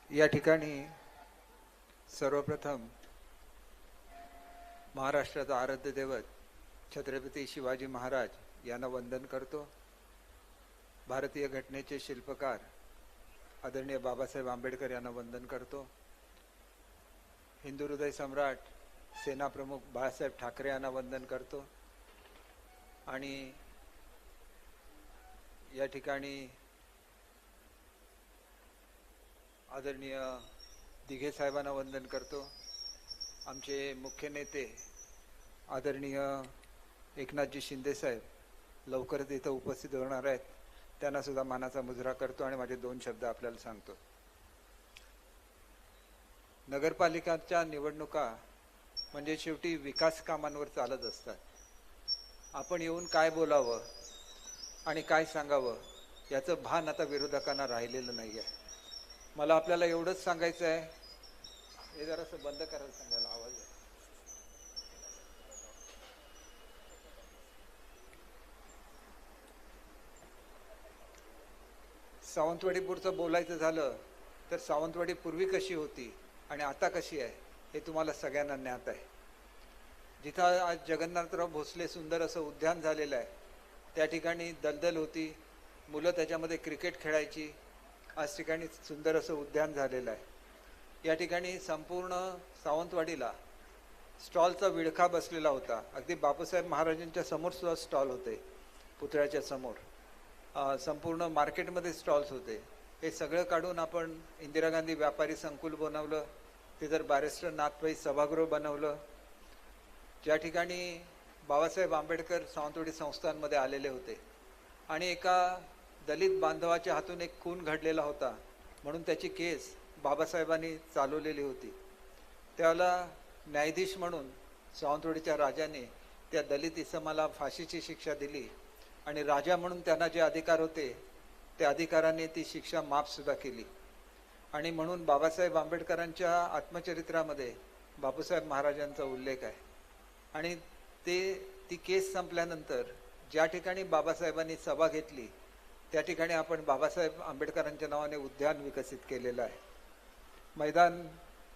या ठिकाणी सर्वप्रथम महाराष्ट्राचा आराध्य दैवत छत्रपती शिवाजी महाराज यांना वंदन करतो. भारतीय घटनेचे शिल्पकार आदरणीय बाबासाहेब आंबेडकर यांना वंदन करतो. हिंदू हृदय सम्राट सेनाप्रमुख बाळासाहेब ठाकरे यांना वंदन करतो. आणि या ठिकाणी आदरणीय दिघे साहेबांना वंदन करतो. आमचे मुख्य नेते आदरणीय एकनाथजी शिंदे साहेब लवकरच इथं उपस्थित होणार आहेत, त्यांना सुद्धा मानाचा मुजरा करतो आणि माझे दोन शब्द आपल्याला सांगतो. नगरपालिकांच्या निवडणुका म्हणजे शेवटी विकास कामांवर चालत असतात. आपण येऊन काय बोलावं आणि काय सांगावं याचं भान आता विरोधकांना राहिलेलं नाही आहे. मला आपल्याला एवढंच सांगायचं आहे, हे जरासं बंद करायला सांगायला आवाज आहे. सावंतवाडीपुरचं बोलायचं झालं तर सावंतवाडी पूर्वी कशी होती आणि आता कशी आहे हे तुम्हाला सगळ्यांना ज्ञात आहे. जिथं आज जगन्नाथराव भोसले सुंदर असं उद्यान झालेलं आहे, त्या ठिकाणी दलदल होती, मुलं त्याच्यामध्ये क्रिकेट खेळायची. आज ठिकाणी सुंदर असं उद्यान झालेलं आहे. या ठिकाणी संपूर्ण सावंतवाडीला स्टॉलचा विळखा बसलेला होता. अगदी बापूसाहेब महाराजांच्या समोर सुद्धा स्टॉल होते, पुतळ्याच्या समोर. संपूर्ण मार्केटमध्ये स्टॉल्स होते. हे सगळं काढून आपण इंदिरा गांधी व्यापारी संकुल बनवलं, तिथं बॅरिस्टर नाथपै सभागृह बनवलं, ज्या ठिकाणी बाबासाहेब आंबेडकर सावंतवाडी संस्थांमध्ये आलेले होते. आणि एका दलित बांधवाच्या हातून एक खून घडलेला होता म्हणून त्याची केस बाबासाहेबांनी चालवलेली होती. त्याला न्यायाधीश म्हणून सावंतवाडीच्या राजाने त्या दलित इसमाला फाशीची शिक्षा दिली आणि राजा म्हणून त्यांना जे अधिकार होते त्या अधिकाराने ती शिक्षा माफसुद्धा केली. आणि म्हणून बाबासाहेब आंबेडकरांच्या आत्मचरित्रामध्ये बापूसाहेब महाराजांचा उल्लेख आहे. आणि ती केस संपल्यानंतर ज्या ठिकाणी बाबासाहेबांनी सभा घेतली त्या ठिकाणी आपण बाबासाहेब आंबेडकरांच्या नावाने उद्यान विकसित केलेलं आहे. मैदान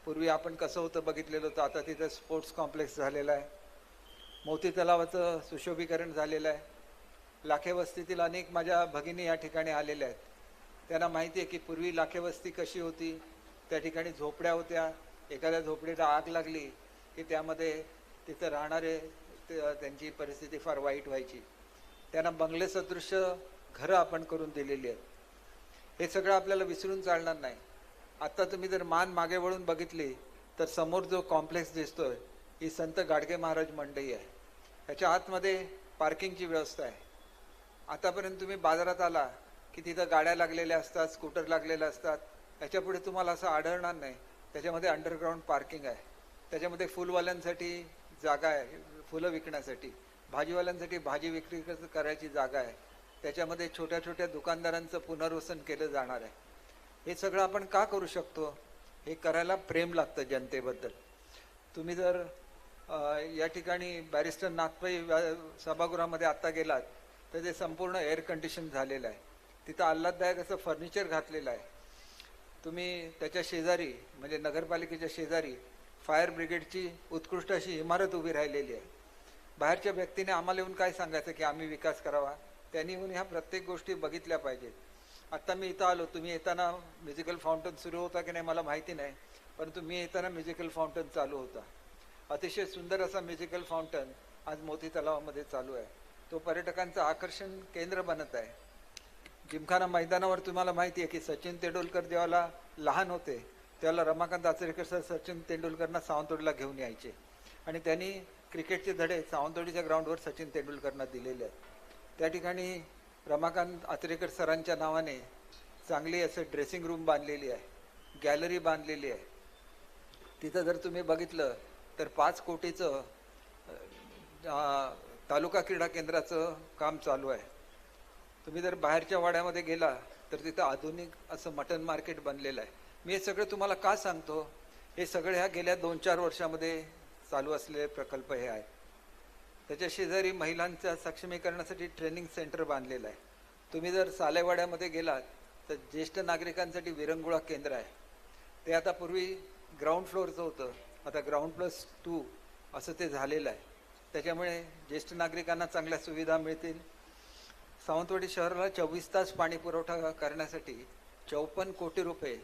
पूर्वी आपण कसं होतं बघितलेलं होतं, आता तिथं स्पोर्ट्स कॉम्प्लेक्स झालेलं आहे. मोती तलावाचं सुशोभीकरण झालेलं आहे. लाखे वस्तीतील अनेक माझ्या भगिनी या ठिकाणी आलेल्या आहेत. त्यांना माहिती आहे की पूर्वी लाखे वस्ती कशी होती. त्या ठिकाणी झोपड्या होत्या. एखाद्या झोपडीला आग लागली की त्यामध्ये तिथं राहणारे त्यांची परिस्थिती फार वाईट व्हायची. त्यांना बंगले सदृश घरं आपण करून दिलेली आहेत. हे सगळं आपल्याला विसरून चालणार नाही. आत्ता तुम्ही जर मान मागे वळून बघितली तर समोर जो कॉम्प्लेक्स दिसतोय ही संत गाडगे महाराज मंडई आहे. ह्याच्या आतमध्ये पार्किंगची व्यवस्था आहे. आतापर्यंत तुम्ही बाजारात आला की तिथं गाड्या लागलेल्या असतात, स्कूटर लागलेल्या असतात. ह्याच्यापुढे तुम्हाला असं आढळणार नाही. त्याच्यामध्ये अंडरग्राऊंड पार्किंग आहे. त्याच्यामध्ये फुलवाल्यांसाठी जागा आहे, फुलं विकण्यासाठी. भाजीवाल्यांसाठी भाजी विक्री करायची जागा आहे. त्याच्यामध्ये छोट्या छोट्या दुकानदारांचं पुनर्वसन केलं जाणार आहे. हे सगळं आपण का करू शकतो? हे करायला प्रेम लागतं जनतेबद्दल. तुम्ही जर या ठिकाणी बॅरिस्टर नाथपै सभागृहामध्ये आत्ता गेलात तर ते संपूर्ण एअर कंडिशन झालेलं आहे. तिथं आल्हाददायक असं फर्निचर घातलेलं आहे. तुम्ही त्याच्या शेजारी म्हणजे नगरपालिकेच्या शेजारी फायर ब्रिगेडची उत्कृष्ट अशी इमारत उभी राहिलेली आहे. बाहेरच्या व्यक्तीने आम्हाला येऊन काय सांगायचं की आम्ही विकास करावा? त्यांनी येऊन ह्या प्रत्येक गोष्टी बघितल्या पाहिजेत. आत्ता मी इथं आलो, तुम्ही येताना म्युझिकल फाउंटन सुरू होता की नाही मला माहिती नाही, परंतु मी येताना म्युझिकल फाउंटन चालू होता. अतिशय सुंदर असा म्युझिकल फाउंटन आज मोती तलावामध्ये चालू आहे. तो पर्यटकांचं आकर्षण केंद्र बनत आहे. जिमखाना मैदानावर तुम्हाला माहिती आहे की सचिन तेंडुलकर जेव्हा लहान होते त्यावेळेला रमाकांत आचरेकर सर सचिन तेंडुलकरना सावंतवाडीला घेऊन यायचे आणि त्यांनी क्रिकेटचे धडे सावंतवाडीच्या ग्राउंडवर सचिन तेंडुलकरना दिलेले आहेत. त्या ठिकाणी रमाकांत आचरेकर सरांच्या नावाने चांगली असं ड्रेसिंग रूम बांधलेली आहे, गॅलरी बांधलेली आहे. तिथं जर तुम्ही बघितलं तर 5 कोटीचं तालुका क्रीडा केंद्राचं काम चालू आहे. तुम्ही जर बाहेरच्या वाड्यामध्ये गेला तर तिथं आधुनिक असं मटन मार्केट बनलेलं आहे. मी हे सगळं तुम्हाला का सांगतो? हे सगळे ह्या गेल्या 2-4 वर्षामध्ये चालू असलेले प्रकल्प हे आहेत. त्याच्या शेजारी महिलांच्या सक्षमीकरणासाठी ट्रेनिंग सेंटर बांधलेलं आहे. तुम्ही जर सालेवाड्यामध्ये गेलात तर ज्येष्ठ नागरिकांसाठी विरंगुळा केंद्र आहे. ते आता पूर्वी ग्राउंड फ्लोअरचं होतं, आता ग्राउंड+2 असं ते झालेलं आहे. त्याच्यामुळे ज्येष्ठ नागरिकांना चांगल्या सुविधा मिळतील. सावंतवाडी शहराला 24 तास पाणी पुरवठा करण्यासाठी 54 कोटी रुपये,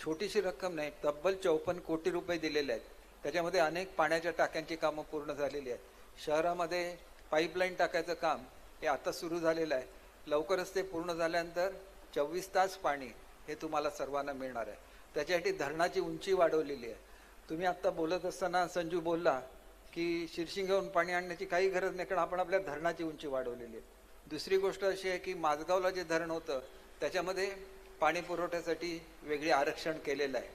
छोटीशी रक्कम नाही, तब्बल 54 कोटी रुपये दिलेले आहेत. त्याच्यामध्ये अनेक पाण्याच्या टाक्यांची कामं पूर्ण झालेली आहेत. शहरामध्ये पाईपलाईन टाकायचं काम हे आता सुरू झालेलं आहे. लवकरच ते पूर्ण झाल्यानंतर 24 तास पाणी हे तुम्हाला सर्वांना मिळणार आहे. त्याच्यासाठी धरणाची उंची वाढवलेली आहे. तुम्ही आत्ता बोलत असताना संजू बोलला की शिरशिंग्याहून पाणी आणण्याची काही गरज नाही, कारण आपण आपल्या धरणाची उंची वाढवलेली आहे. दुसरी गोष्ट अशी आहे की माझगावला जे धरण होतं त्याच्यामध्ये पाणी पुरवठ्यासाठी वेगळे आरक्षण केलेलं आहे.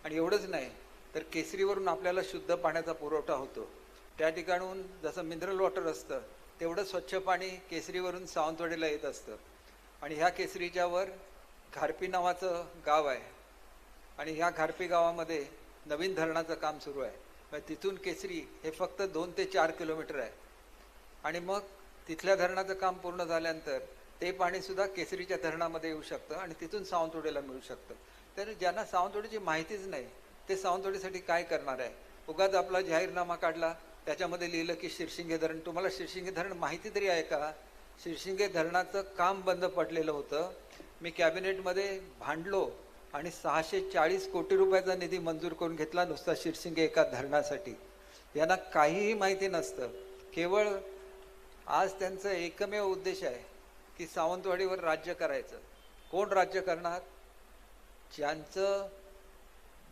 आणि एवढंच नाही तर केसरीवरून आपल्याला शुद्ध पाण्याचा पुरवठा होतो. त्या ठिकाणून जसं मिनरल वॉटर असतं तेवढं स्वच्छ पाणी केसरीवरून सावंतवाडीला येत असतं. आणि ह्या केसरीच्या वर घारपी नावाचं गाव आहे आणि ह्या घारपी गावामध्ये नवीन धरणाचं काम सुरू आहे. तिथून केसरी हे फक्त 2 ते 4 किलोमीटर आहे. आणि मग तिथल्या धरणाचं काम पूर्ण झाल्यानंतर ते पाणीसुद्धा केसरीच्या धरणामध्ये येऊ शकतं आणि तिथून सावंतवाडीला मिळू शकतं. तर ज्यांना सावंतवाडीची माहितीच नाही ते सावंतवाडीसाठी काय करणार आहे? उगाच आपला जाहीरनामा काढला, त्याच्यामध्ये लिहिलं की शिरशिंगे धरण. तुम्हाला शिरशिंगे धरण माहिती तरी आहे का? शिरशिंगे धरणाचं काम बंद पडलेलं होतं. मी कॅबिनेटमध्ये भांडलो आणि 640 कोटी रुपयाचा निधी मंजूर करून घेतला नुसता शिरशिंगे एका धरणासाठी. यांना काहीही माहिती नसतं. केवळ आज त्यांचं एकमेव उद्देश आहे की सावंतवाडीवर राज्य करायचं. कोण राज्य करणार? ज्यांचं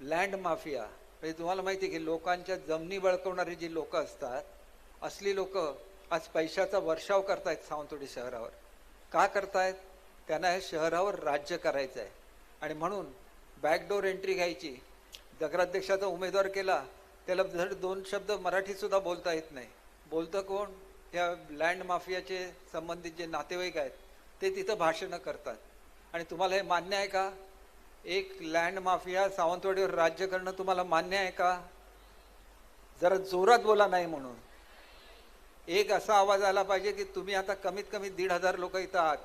लँड माफिया, म्हणजे तुम्हाला माहिती आहे की लोकांच्या जमिनी बळकवणारी जी लोक असतात, असली लोक आज पैशाचा वर्षाव करतायत सावंतवाडी शहरावर. का करतायत? त्यांना हे शहरावर राज्य करायचं आहे आणि म्हणून बॅकडोर एंट्री घ्यायची. नगराध्यक्षाचा उमेदवार केला, त्याला धड 2 शब्द मराठीसुद्धा बोलता येत नाही. बोलतं कोण? या लँड माफियाचे संबंधित जे नातेवाईक आहेत ते तिथं भाषणं करतात. आणि तुम्हाला हे मान्य आहे का? एक लँड माफिया सावंतवाडीवर राज्य करणं तुम्हाला मान्य आहे का? जरा जोरात बोला नाही म्हणून. एक असा आवाज आला पाहिजे की तुम्ही आता कमीत कमी 1,500 लोक इथं आहात.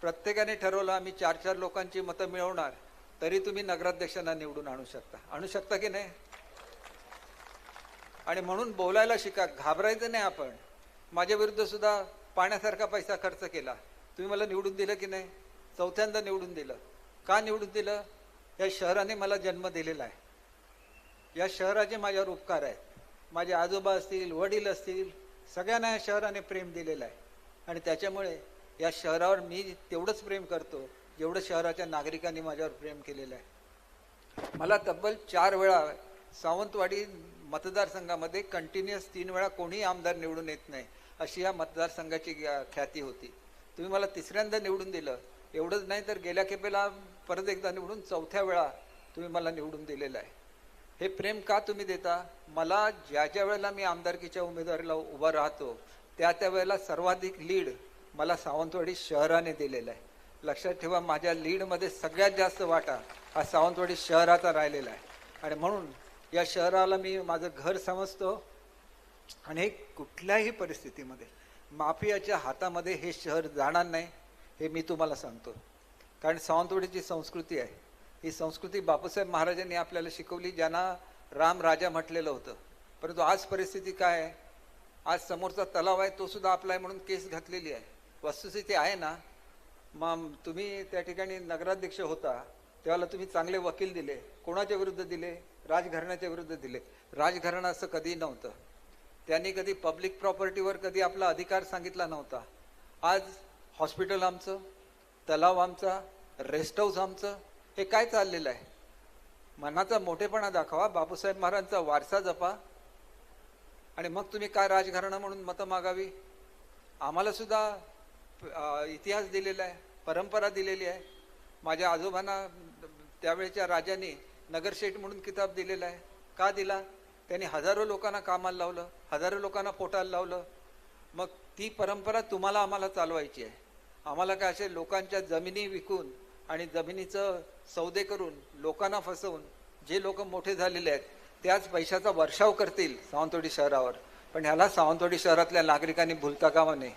प्रत्येकाने ठरवलं आम्ही 4-4 लोकांची मतं मिळवणार, तरी तुम्ही नगराध्यक्षांना निवडून आणू शकता की नाही? आणि म्हणून बोलायला शिका, घाबरायचं नाही आपण. माझ्या विरुद्ध सुद्धा पाण्यासारखा पैसा खर्च केला. तुम्ही मला निवडून दिलं की नाही? 4थ्यांदा निवडून दिलं. का निवडून दिलं? या शहराने मला जन्म दिलेला आहे. या शहराचे माझ्यावर उपकार आहेत. माझे आजोबा असतील, वडील असतील, सगळ्यांना या शहराने प्रेम दिलेलं आहे. आणि त्याच्यामुळे या शहरावर मी तेवढंच प्रेम करतो जेवढं शहराच्या नागरिकांनी माझ्यावर प्रेम केलेलं आहे. मला तब्बल 4 वेळा सावंतवाडी मतदारसंघामध्ये कंटिन्युअस 3 वेळा कोणी आमदार निवडून येत नाही अशी या मतदारसंघाची ख्याती होती. तुम्ही मला 3ऱ्यांदा निवडून दिलं. एवढंच नाही तर गेल्या खेपेला परत एकदा निवडून 4थ्या वेळा तुम्ही मला निवडून दिलेलं आहे. हे प्रेम का तुम्ही देता? मला ज्या वेळेला मी आमदारकीच्या उमेदवारीला उभा राहतो त्या वेळेला सर्वाधिक लीड मला सावंतवाडी शहराने दिलेला आहे. लक्षात ठेवा, माझ्या लीडमध्ये सगळ्यात जास्त वाटा हा सावंतवाडी शहराचा राहिलेला आहे. आणि म्हणून या शहराला मी माझं घर समजतो. आणि हे कुठल्याही परिस्थितीमध्ये माफियाच्या हातामध्ये हे शहर जाणार नाही हे मी तुम्हाला सांगतो. कारण सावंतवाडीची संस्कृती आहे. ही संस्कृती बापूसाहेब महाराजांनी आपल्याला शिकवली, ज्यांना राम राजा म्हटलेलं होतं. परंतु आज परिस्थिती काय आहे? आज समोरचा तलाव आहे तो सुद्धा आपला आहे म्हणून केस घातलेली आहे. वस्तुस्थिती आहे ना. मग तुम्ही त्या ठिकाणी नगराध्यक्ष होता तेव्हा तुम्ही चांगले वकील दिले. कोणाच्या विरुद्ध दिले? राजघराण्याच्या विरुद्ध दिले. राजघराणं असं कधी नव्हतं. त्यांनी कधी पब्लिक प्रॉपर्टीवर कधी आपला अधिकार सांगितला नव्हता. आज हॉस्पिटल आमचं, तलाव आमचा, रेस्ट हाऊस आमचं, हे काय चाललेलं आहे? मनाचा मोठेपणा दाखवा, बापूसाहेब महाराजांचा वारसा जपा आणि मग तुम्ही काय राजघराणा म्हणून मतं मागावी? आम्हाला सुद्धा इतिहास दिलेला आहे, परंपरा दिलेली आहे. माझ्या आजोबांना त्यावेळेच्या राजांनी नगरशेठ म्हणून किताब दिलेला आहे. का दिला? त्यांनी हजारो लोकांना कामाला लावलं, हजारो लोकांना पोटाला लावलं. मग ती परंपरा तुम्हाला आम्हाला चालवायची आहे. आम्हाला काय असे लोकांच्या जमिनी विकून आणि जमिनीचं सौदे करून लोकांना फसवून जे लोक मोठे झालेले आहेत त्याच पैशाचा वर्षाव करतील सावंतवाडी शहरावर. पण ह्याला सावंतवाडी शहरातल्या नागरिकांनी भुलता कामा नये.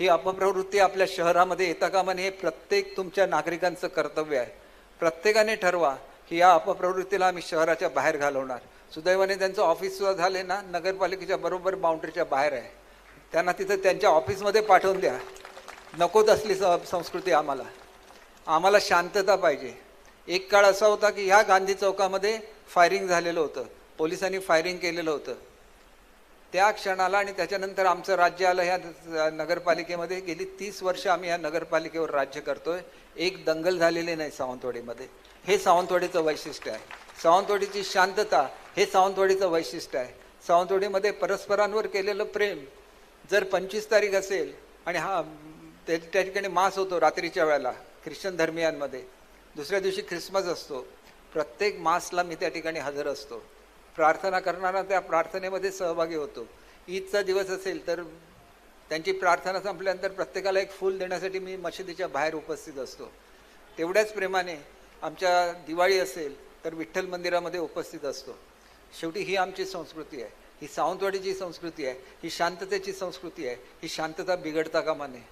ही अपप्रवृत्ती आपल्या शहरामध्ये येता कामा नये. हे प्रत्येक तुमच्या नागरिकांचं कर्तव्य आहे. प्रत्येकाने ठरवा की या अपप्रवृत्तीला आम्ही शहराच्या बाहेर घालवणार. सुदैवाने त्यांचं ऑफिस सुद्धा झाले ना, नगरपालिकेच्या बरोबर बाउंड्रीच्या बाहेर आहे. त्यांना तिथं त्यांच्या ऑफिसमध्ये पाठवून द्या. नकोच असली संस्कृती आम्हाला. आम्हाला शांतता पाहिजे. एक काळ असा होता की ह्या गांधी चौकामध्ये फायरिंग झालेलं होतं, पोलिसांनी फायरिंग केलेलं होतं. त्या क्षणाला आणि त्याच्यानंतर आमचं राज्य आलं ह्या नगरपालिकेमध्ये. गेली 30 वर्ष आम्ही या नगरपालिकेवर राज्य करतोय. एक दंगल झालेली नाही सावंतवाडीमध्ये. हे सावंतवाडीचं वैशिष्ट्य आहे. सावंतवाडीची शांतता हे सावंतवाडीचं वैशिष्ट्य आहे. सावंतवाडीमध्ये परस्परांवर केलेलं प्रेम. जर 25 तारीख असेल आणि त्या ठिकाणी मास होतो रात्रीच्या वेळेला ख्रिश्चन धर्मियांमध्ये, दुसऱ्या दिवशी ख्रिसमस असतो, प्रत्येक मासला मी त्या ठिकाणी हजर असतो. प्रार्थना करणारा त्या प्रार्थनेमध्ये सहभागी होतो. ईदचा दिवस असेल तर त्यांची प्रार्थना संपल्यानंतर प्रत्येकाला एक फूल देण्यासाठी मी मशिदीच्या बाहेर उपस्थित असतो. तेवढ्याच प्रेमाने आमच्या दिवाळी असेल तर विठ्ठल मंदिरामध्ये उपस्थित असतो. शेवटी ही आमची संस्कृती आहे. ही सावंतवाडीची संस्कृती आहे. ही शांततेची संस्कृती आहे. ही शांतता बिघडता कामा नये.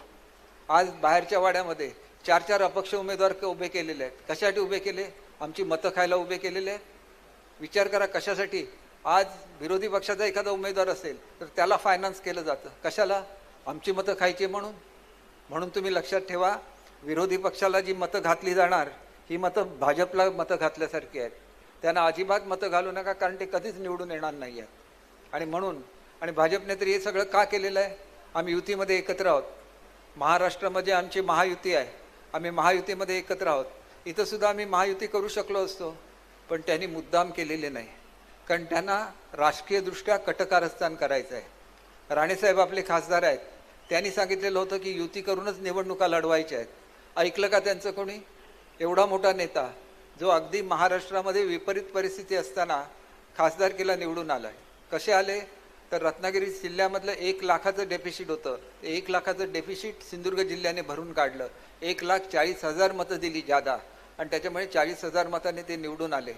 आज बाहेरच्या वाड्यामध्ये 4-4 अपक्ष उमेदवार उभे केलेले आहेत. कशासाठी उभे केले? आमची मतं खायला उभे केलेले आहेत. विचार करा कशासाठी. आज विरोधी पक्षाचा एखादा उमेदवार असेल तर त्याला फायनान्स केलं जातं. कशाला? आमची मतं खायची म्हणून. म्हणून तुम्ही लक्षात ठेवा, विरोधी पक्षाला जी मतं घातली जाणार ही मतं भाजपला मतं घातल्यासारखी आहेत. त्यांना अजिबात मतं घालू नका, कारण ते कधीच निवडून येणार नाही आहेत. आणि म्हणून भाजपने तरी हे सगळं का केलेलं आहे? आम्ही युतीमध्ये एकत्र आहोत. महाराष्ट्रामध्ये आमची महायुती आहे. आम्ही महायुतीमध्ये एकत्र आहोत. इथं सुद्धा आम्ही महायुती करू शकलो असतो, पण त्यांनी मुद्दाम केलेले नाही, कारण त्यांना राजकीयदृष्ट्या कटकारस्थान करायचं आहे. राणेसाहेब आपले खासदार आहेत. त्यांनी सांगितलेलं होतं की युती करूनच निवडणुका लढवायच्या आहेत. ऐकलं का त्यांचं कोणी? एवढा मोठा नेता जो अगदी महाराष्ट्रामध्ये विपरीत परिस्थिती असताना खासदारकीला निवडून आलाय. कसे आले? तर रत्नागिरी जिल्ह्यामधलं 1 लाखाचं डेफिसिट होतं. 1 लाखाचं डेफिसिट सिंधुदुर्ग जिल्ह्याने भरून काढलं. 1,40,000 मतं दिली जादा, आणि त्याच्यामुळे 40,000 मतांनी ते निवडून आले.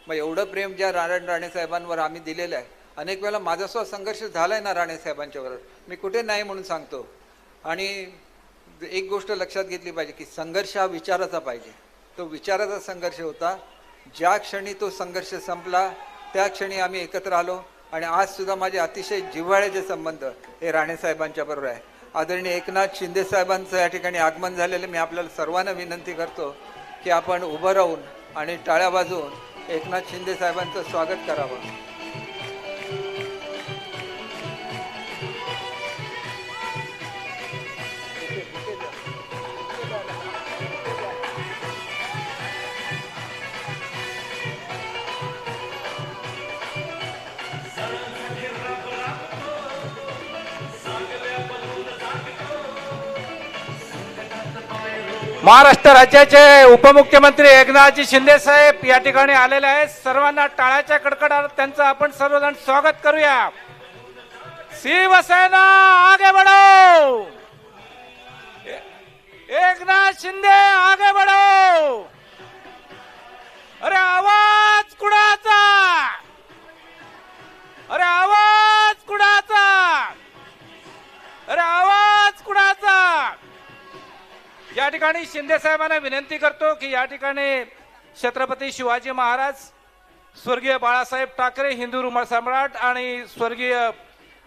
मग एवढं प्रेम ज्या राणेसाहेबांवर आम्ही दिलेलं आहे. अनेक वेळेला माझा सुद्धा संघर्ष झालाय ना राणेसाहेबांच्याबरोबर, मी कुठे नाही म्हणून सांगतो. आणि एक गोष्ट लक्षात घेतली पाहिजे की संघर्ष हा विचाराचा पाहिजे. तो विचाराचा संघर्ष होता. ज्या क्षणी तो संघर्ष संपला त्या क्षणी आम्ही एकत्र आलो. आणि आज सुद्धा माझे अतिशय जिव्हाळ्याचे संबंध हे राणेसाहेबांच्या बरोबर आहे. आदरणीय एकनाथ शिंदे साहेबांचं या ठिकाणी आगमन झालेलं. मी आपल्याला सर्वांना विनंती करतो की आपण उभं राहून आणि टाळ्या वाजवून एकनाथ शिंदे साहेबांचं स्वागत करावं. महाराष्ट्र राज्याचे उपमुख्यमंत्री एकनाथजी शिंदे साहेब या ठिकाणी आलेले आहेत. सर्वांना टाळ्याच्या कडकडात त्यांचं आपण सर्वजण स्वागत करूया. शिवसेना आगे बढ़ो, एकनाथ शिंदे आगे बढ़ो. अरे आवाज कुणाचा? अरे आवाज कुणाचा? अरे आवाज कुणाचा? या ठिकाणी शिंदे साहेबांना विनंती करतो की या ठिकाणी छत्रपती शिवाजी महाराज, स्वर्गीय बाळासाहेब ठाकरे हिंदू सम्राट आणि स्वर्गीय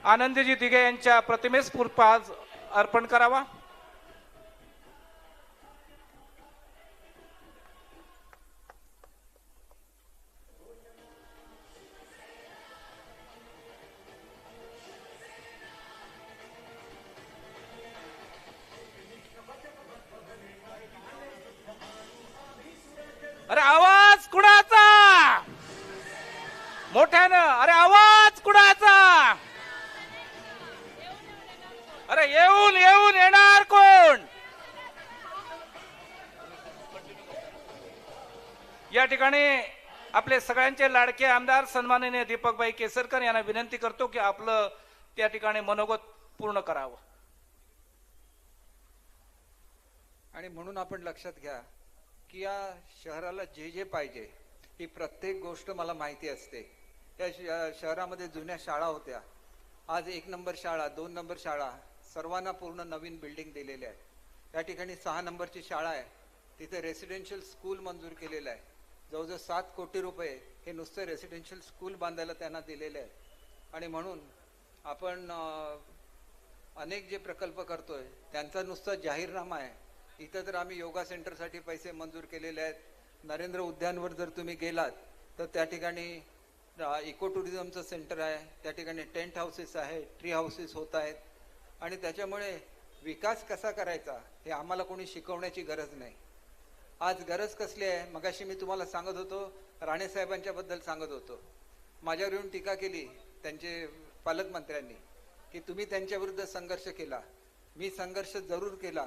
आनंदजी दिघे यांच्या प्रतिमेस पुष्पहार अर्पण करावा. अरे आवाज कुणाचा? मोठ्यानं अरे आवाज कुणाचा? अरे येऊन येऊन येणार कोण? या ठिकाणी आपले सगळ्यांचे लाडके आमदार सन्माननीय दीपकभाई केसरकर यांना विनंती करतो की आपलं त्या ठिकाणी मनोगत पूर्ण करावं. आणि म्हणून आपण लक्षात घ्या की या शहराला जे जे पाहिजे ही प्रत्येक गोष्ट मला माहिती असते. या शहरामध्ये जुन्या शाळा होत्या. आज 1 नंबर शाळा, 2 नंबर शाळा, सर्वांना पूर्ण नवीन बिल्डिंग दिलेले आहेत. या ठिकाणी 6 नंबरची शाळा आहे, तिथे रेसिडेन्शियल स्कूल मंजूर केलेलं आहे. जवळजवळ 7 कोटी रुपये हे नुसते रेसिडेन्शियल स्कूल बांधायला त्यांना दिलेले आहेत. आणि म्हणून आपण अनेक जे प्रकल्प करतोय त्यांचा नुसता जाहीरनामा आहे. इथं तर आम्ही योगा सेंटरसाठी पैसे मंजूर केलेले आहेत. नरेंद्र उद्यानवर जर तुम्ही गेलात तर त्या ठिकाणी इको टुरिझमचं सेंटर आहे, त्या ठिकाणी टेंट हाऊसेस आहे, ट्री हाऊसेस होत आहेत. आणि त्याच्यामुळे विकास कसा करायचा हे आम्हाला कोणी शिकवण्याची गरज नाही. आज गरज कसली आहे? मगाशी मी तुम्हाला सांगत होतो, राणे साहेबांच्या बद्दल सांगत होतो. माझ्यावर येऊन टीका केली त्यांचे पालकमंत्र्यांनी की तुम्ही त्यांच्याविरुद्ध संघर्ष केला. मी संघर्ष जरूर केला,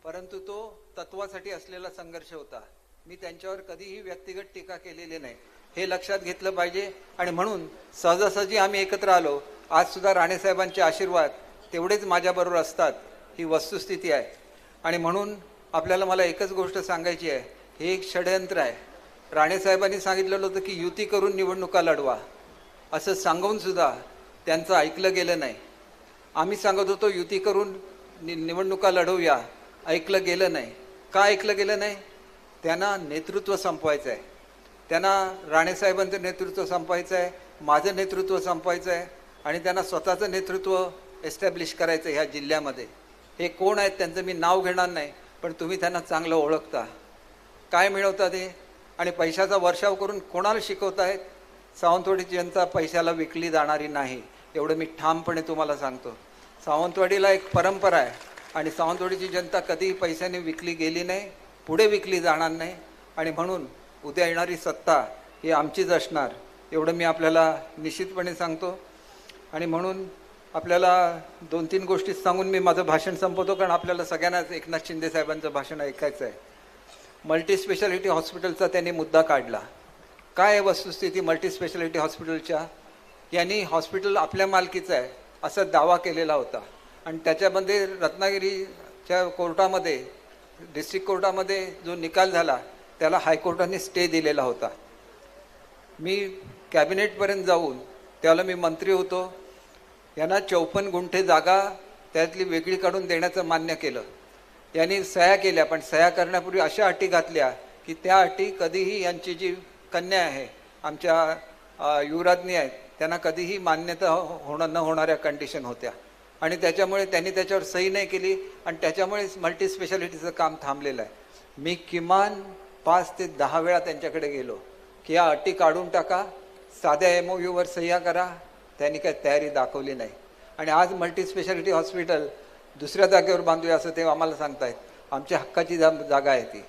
परंतु तो तत्वासाठी असलेला संघर्ष होता. मी त्यांच्यावर कधीही व्यक्तिगत टीका केलेली नाही, हे लक्षात घेतलं पाहिजे. आणि म्हणून सहजासहजी आम्ही एकत्र आलो. आज सुद्धा राणे साहेबांचे आशीर्वाद तेवढेच माझ्याबरोबर असतात, ही वस्तुस्थिती आहे. आणि म्हणून आपल्याला मला एकच गोष्ट सांगायची आहे, हे एक षडयंत्र आहे. राणे साहेबांनी सांगितलेलं होतं की युती करून निवडणुका लढवा, असं सांगून सुद्धा त्यांचं ऐकलं गेलं नाही. आम्ही सांगत होतो युती करून निवडणुका लढवूया, ऐकलं गेलं नाही. का ऐकलं गेलं नाही? त्यांना नेतृत्व संपवायचं आहे. त्यांना राणेसाहेबांचं नेतृत्व संपवायचं आहे, माझं नेतृत्व संपवायचं आहे आणि त्यांना स्वतःचं नेतृत्व एस्टॅब्लिश करायचं ह्या जिल्ह्यामध्ये. हे कोण आहेत त्यांचं मी नाव घेणार नाही, पण तुम्ही त्यांना चांगलं ओळखता. काय मिळवता ते आणि पैशाचा वर्षाव करून कोणाला शिकवतायत? सावंतवाडीची जनता पैशाला विकली जाणारी नाही, एवढं मी ठामपणे तुम्हाला सांगतो. सावंतवाडीला एक परंपरा आहे आणि सावंतवाडीची जनता कधीही पैशाने विकली गेली नाही, पुढे विकली जाणार नाही. आणि म्हणून उद्या येणारी सत्ता ही आमचीच असणार, एवढं मी आपल्याला निश्चितपणे सांगतो. आणि म्हणून आपल्याला 2-3 गोष्टी सांगून मी माझं भाषण संपवतो, कारण आपल्याला सगळ्यांनाच एकनाथ शिंदे साहेबांचं भाषण ऐकायचं आहे. मल्टीस्पेशालिटी हॉस्पिटलचा त्यांनी मुद्दा काढला. काय आहे वस्तुस्थिती मल्टीस्पेशालिटी हॉस्पिटलच्या? यांनी हॉस्पिटल आपल्या मालकीचं आहे असा दावा केलेला होता आणि त्याच्यामध्ये रत्नागिरीच्या कोर्टामध्ये, डिस्ट्रिक्ट कोर्टामध्ये जो निकाल झाला त्याला हायकोर्टाने स्टे दिलेला होता. मी कॅबिनेटपर्यंत जाऊन, त्यावेळेला मी मंत्री होतो, यांना 54 गुंठे जागा त्यातली वेगळी काढून देण्याचं मान्य केलं. यांनी सह्या केल्या, पण सह्या करण्यापूर्वी अशा अटी घातल्या की त्या अटी कधीही यांची जी कन्या आहे, आमच्या युवराज्ञी आहेत, त्यांना कधीही मान्यता न होणाऱ्या कंडिशन होत्या आणि त्याच्यामुळे त्यांनी त्याच्यावर सही नाही केली आणि त्याच्यामुळेच मल्टीस्पेशालिटीचं काम थांबलेलं आहे. मी किमान 5 ते 10 वेळा त्यांच्याकडे गेलो की या अटी काढून टाका, साध्या MOU वर सह्या करा. त्यांनी काही तयारी दाखवली नाही आणि आज मल्टीस्पेशालिटी हॉस्पिटल दुसऱ्या जागेवर बांधूया असं ते आम्हाला सांगतायत. आमच्या हक्काची जागा आहे ती.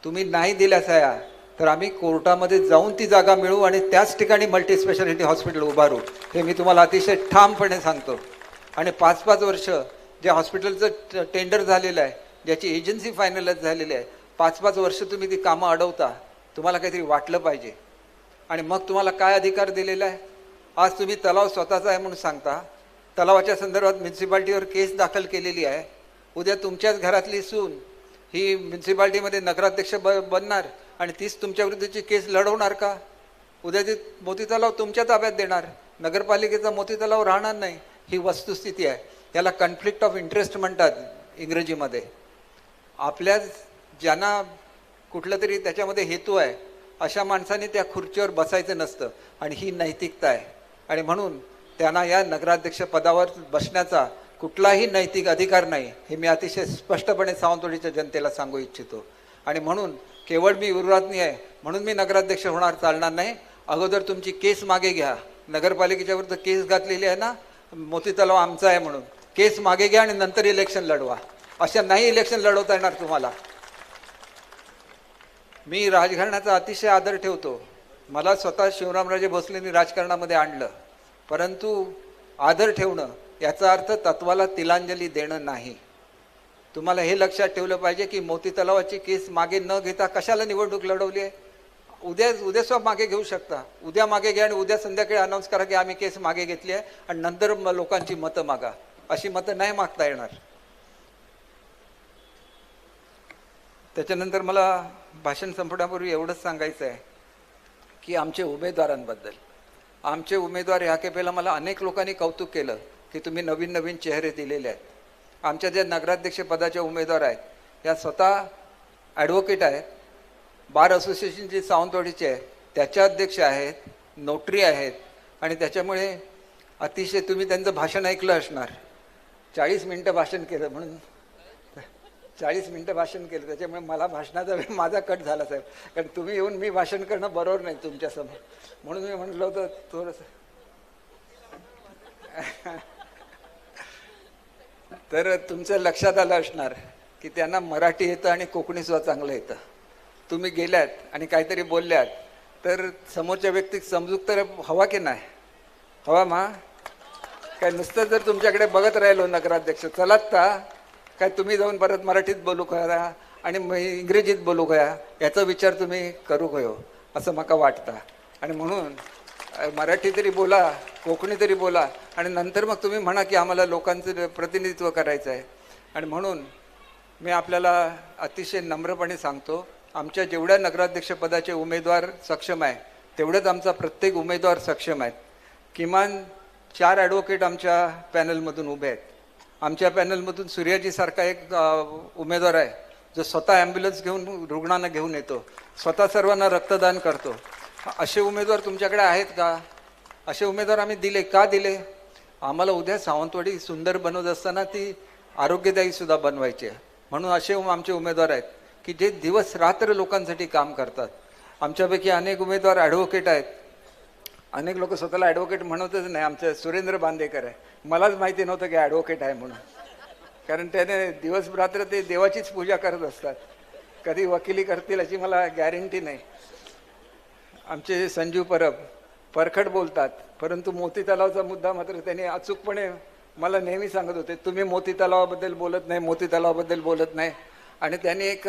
तुम्ही नाही दिल्या सह्या तर आम्ही कोर्टामध्ये जाऊन ती जागा मिळवू आणि त्याच ठिकाणी मल्टीस्पेशालिटी हॉस्पिटल उभारू, हे मी तुम्हाला अतिशय ठामपणे सांगतो. आणि 5-5 वर्ष जे हॉस्पिटलचं टेंडर झालेलं आहे, ज्याची एजन्सी फायनलाइज झालेली आहे, 5-5 वर्ष तुम्ही ती कामं अडवता. तुम्हाला काहीतरी वाटलं पाहिजे. आणि मग तुम्हाला काय अधिकार दिलेला आहे? आज तुम्ही तलाव स्वतःचा आहे म्हणून सांगता, तलावाच्या संदर्भात म्युन्सिपाल्टीवर केस दाखल केलेली आहे. उद्या तुमच्याच घरातली सून ही म्युन्सिपाल्टीमध्ये नगराध्यक्ष बनणार आणि तीच तुमच्या विरुद्धची केस लढवणार का? उद्या ती मोती तलाव तुमच्या ताब्यात देणार, नगरपालिकेचा मोती तलाव राहणार नाही. ही वस्तुस्थिती आहे. याला कॉन्फ्लिक्ट ऑफ इंटरेस्ट म्हणतात इंग्रजीमध्ये. आपल्याच ज्यांना कुठलं तरी त्याच्यामध्ये हेतू आहे अशा माणसाने त्या खुर्चीवर बसायचं नसतं आणि ही नैतिकता आहे. आणि म्हणून त्यांना या नगराध्यक्ष पदावर बसण्याचा कुठलाही नैतिक अधिकार नाही, हे मी अतिशय स्पष्टपणे सावंतवाडीच्या जनतेला सांगू इच्छितो. आणि म्हणून केवळ मी युवराज्ञी आहे म्हणून मी नगराध्यक्ष होणार चालणार नाही. अगोदर तुमची केस मागे घ्या. नगरपालिकेच्या विरुद्ध केस घातलेली आहे ना, मोती तलाव आमचा आहे म्हणून, केस मागे घ्या आणि नंतर इलेक्शन लढवा. अशा नाही इलेक्शन लढवता येणार तुम्हाला. मी राजघराण्याचा अतिशय आदर ठेवतो. मला स्वतः शिवरामराजे भोसलेंनी राजकारणामध्ये आणलं, परंतु आदर ठेवणं याचा अर्थ तत्वाला तिलांजली देणं नाही. तुम्हाला हे लक्षात ठेवलं पाहिजे की मोती तलावाची केस मागे न घेता कशाला निवडणूक लढवली आहे? उद्या स्वतः मागे घेऊ शकता. उद्या मागे घ्या आणि उद्या संध्याकाळी अनाऊन्स करा की आम्ही केस मागे घेतली आहे आणि नंतर लोकांची मतं मागा. अशी मतं नाही मागता येणार. त्याच्यानंतर मला भाषण संपण्यापूर्वी एवढंच सांगायचं आहे की आमचे उमेदवारांबद्दल, आमचे उमेदवार ह्या केपेला मला अनेक लोकांनी कौतुक केलं की तुम्ही नवीन नवीन चेहरे दिलेले आहेत. आमच्या ज्या नगराध्यक्ष पदाच्या उमेदवार आहेत या स्वतः ॲडव्होकेट आहेत बार असोसिएशन जे सावंतवाडीचे आहे त्याचे अध्यक्ष आहेत, नोटरी आहेत. आणि त्याच्यामुळे अतिशय तुम्ही त्यांचं भाषण ऐकलं असणार. 40 मिनटं भाषण केलं, म्हणून 40 मिनटं भाषण केलं, त्याच्यामुळे मला भाषणाचा वेळ माझा कट झाला साहेब. कारण तुम्ही येऊन मी भाषण करणं बरोबर नाही तुमच्यासमोर, म्हणून मी म्हटलं होतं थोडंसं. तर तुमचं लक्षात आलं असणार की त्यांना मराठी येतं आणि कोकणी सुद्धा चांगलं येतं. तुम्ही गेल्यात आणि काहीतरी बोलल्यात तर समोरच्या व्यक्तीक समजूक तर हवा की नाही हवा मा? काय नुसतं जर तुमच्याकडे बघत राहिलो नगराध्यक्ष चलात का काय तुम्ही जाऊन परत मराठीत बोलू करा आणि इंग्रजीत बोलू कया याचा विचार तुम्ही करू कयो असं मला वाटतं. आणि म्हणून मराठी तरी बोला, कोकणी तरी बोला, आणि नंतर मग तुम्ही म्हणा की आम्हाला लोकांचं प्रतिनिधित्व करायचं आहे. आणि म्हणून मी आपल्याला अतिशय नम्रपणे सांगतो, आमच्या जेवढ्या नगराध्यक्षपदाचे उमेदवार सक्षम आहे तेवढेच आमचा प्रत्येक उमेदवार सक्षम आहेत. किमान 4 ॲडव्होकेट आमच्या पॅनलमधून उभे आहेत. आमच्या पॅनलमधून सूर्याजीसारखा एक उमेदवार आहे जो स्वतः ॲम्ब्युलन्स घेऊन रुग्णांना घेऊन येतो, स्वतः सर्वांना रक्तदान करतो. असे उमेदवार तुमच्याकडे आहेत का? असे उमेदवार आम्ही दिले का दिले? आम्हाला उद्या सावंतवाडी सुंदर बनवत असताना ती आरोग्यदायी सुद्धा बनवायची आहे. म्हणून असे आमचे उमेदवार आहेत की जे दिवस रात्र लोकांसाठी काम करतात. आमच्यापैकी अनेक उमेदवार ॲडव्होकेट आहेत. अनेक लोक स्वतःला ॲडव्होकेट म्हणतच नाही. आमचं सुरेंद्र बांदेकर आहे, मलाच माहिती नव्हतं की ॲडव्होकेट आहे म्हणून, कारण त्याने दिवस रात्र ते देवाचीच पूजा करत असतात. कधी वकिली करतील अशी मला गॅरंटी नाही. आमचे संजीव परब परखड बोलतात, परंतु मोती तलावचा मुद्दा मात्र त्यांनी अचूकपणे मला नेहमी सांगत होते, तुम्ही मोती तलावाबद्दल बोलत नाही, मोती तलावाबद्दल बोलत नाही. आणि त्यांनी एक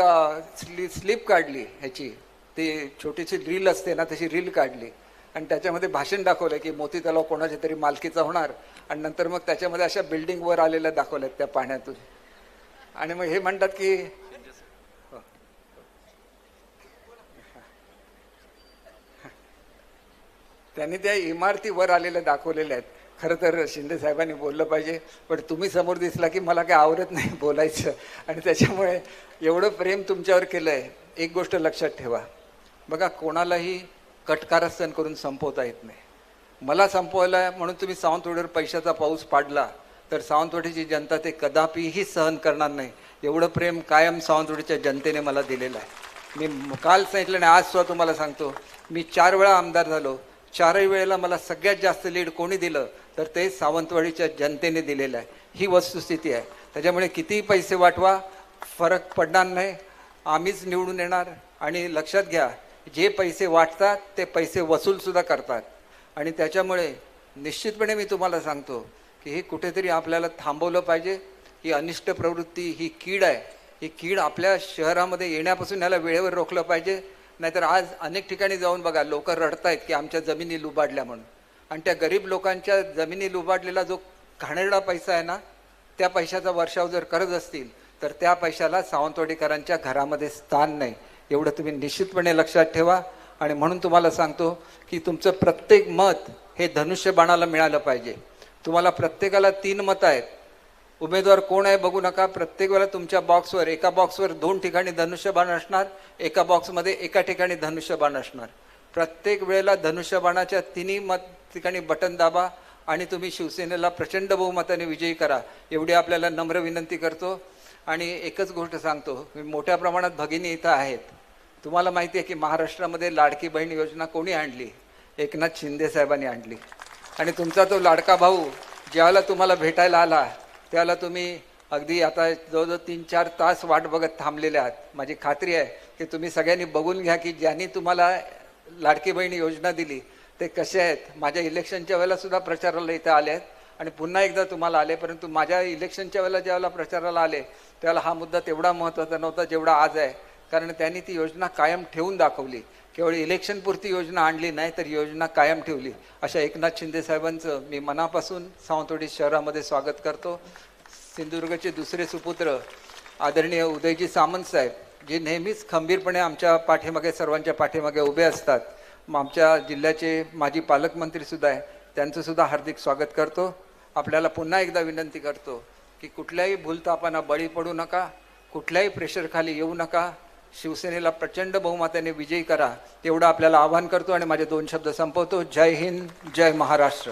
स्लिप काढली ह्याची, ती छोटीशी रील असते ना तशी रील काढली आणि त्याच्यामध्ये भाषण दाखवलं की मोती तलाव कोणाच्या तरी मालकीचा होणार. आणि नंतर मग त्याच्यामध्ये अशा बिल्डिंग वर आलेल्या दाखवल्यात त्या पाण्यातून. आणि मग हे म्हणतात की त्यांनी त्या इमारती वर आलेल्या दाखवलेल्या आहेत. खरं तर शिंदे साहेबांनी बोललं पाहिजे, पण तुम्ही समोर दिसला की मला काय आवडत नाही बोलायचं. आणि त्याच्यामुळे एवढं प्रेम तुमच्यावर केलं आहे. एक गोष्ट लक्षात ठेवा बघा, कोणालाही कटकारस्थान करून संपवता येत नाही. मला संपवायला म्हणून तुम्ही सावंतवाडीवर पैशाचा पाऊस पाडला तर सावंतवाडीची जनता ते कदापिही सहन करणार नाही. एवढं प्रेम कायम सावंतवाडीच्या जनतेने मला दिलेलं आहे. मी काल सांगितलं आणि आज सुद्धा तुम्हाला सांगतो, मी 4 वेळा आमदार झालो. 4ही वेळेला मला सगळ्यात जास्त लीड कोणी दिलं तर ते सावंतवाडीच्या जनतेने दिलेलं आहे. ही वस्तुस्थिती आहे. त्याच्यामुळे कितीही पैसे वाटवा फरक पडणार नाही, आम्हीच निवडून येणार. आणि लक्षात घ्या, जे पैसे वाटतात ते पैसे वसूलसुद्धा करतात. आणि त्याच्यामुळे निश्चितपणे मी तुम्हाला सांगतो की हे कुठेतरी आपल्याला थांबवलं पाहिजे. ही अनिष्ट प्रवृत्ती, ही कीड आहे. ही कीड आपल्या शहरामध्ये येण्यापासून याला वेळेवर रोखलं पाहिजे. नाहीतर आज अनेक ठिकाणी जाऊन बघा, लोक रडतायत की आमच्या जमिनी लुबाडल्या म्हणून. आणि त्या गरीब लोकांच्या जमिनी लुबाडलेला जो घाणेरडा पैसा आहे ना, त्या पैशाचा वर्षाव जर करत असतील तर त्या पैशाला सावंतवाडीकरांच्या घरामध्ये स्थान नाही. एवढं तुम्ही निश्चितपणे लक्षात ठेवा. आणि म्हणून तुम्हाला सांगतो की तुमचं प्रत्येक मत हे धनुष्यबाणाला मिळालं पाहिजे. तुम्हाला प्रत्येकाला 3 मतं आहेत. उमेदवार कोण आहे बघू नका. प्रत्येक वेळेला तुमच्या बॉक्सवर, एका बॉक्सवर 2 ठिकाणी धनुष्यबाण असणार, एका बॉक्समध्ये एका ठिकाणी धनुष्यबाण असणार. प्रत्येक वेळेला धनुष्यबाणाच्या 3ही ठिकाणी बटन दाबा आणि तुम्ही शिवसेनेला प्रचंड बहुमताने विजयी करा, एवढी आपल्याला नम्र विनंती करतो. आणि एकच गोष्ट सांगतो, मोठ्या प्रमाणात भगिनी इथं आहेत. तुम्हाला माहिती आहे की महाराष्ट्रामध्ये लाडकी बहीण योजना कोणी आणली? एकनाथ शिंदे साहेबांनी आणली. आणि तुमचा तो लाडका भाऊ ज्यावेळेला तुम्हाला भेटायला आला त्यावेळेला तुम्ही अगदी आता जवळजवळ 3-4 तास वाट बघत थांबलेले आहात. माझी खात्री आहे की तुम्ही सगळ्यांनी बघून घ्या की ज्यांनी तुम्हाला लाडकी बहीण योजना दिली ते कसे आहेत. माझ्या इलेक्शनच्या वेळेला सुद्धा प्रचाराला इथं आले आहेत आणि पुन्हा एकदा तुम्हाला आले. परंतु माझ्या इलेक्शनच्या वेळेला ज्यावेळेला प्रचाराला आले त्यावेळेला हा मुद्दा तेवढा महत्त्वाचा नव्हता जेवढा आज आहे. कारण त्यांनी ती योजना कायम ठेवून दाखवली. केवळ इलेक्शनपुरती योजना आणली नाही तर योजना कायम ठेवली. अशा एकनाथ शिंदे साहेबांचं मी मनापासून सावंतवाडी शहरामध्ये स्वागत करतो. सिंधुदुर्गचे दुसरे सुपुत्र आदरणीय उदयजी सामंत साहेब, जे नेहमीच खंबीरपणे आमच्या पाठीमागे, सर्वांच्या पाठीमागे उभे असतात. आमच्या जिल्ह्याचे माजी पालकमंत्रीसुद्धा आहे, त्यांचंसुद्धा हार्दिक स्वागत करतो. आपल्याला पुन्हा एकदा विनंती करतो की कुठल्याही भूलथापांना बळी पडू नका, कुठल्याही प्रेशरखाली येऊ नका. शिवसेनेला प्रचंड बहुमताने विजयी करा, तेवढं आपल्याला आवाहन करतो आणि माझे 2 शब्द संपवतो. जय हिंद, जय महाराष्ट्र.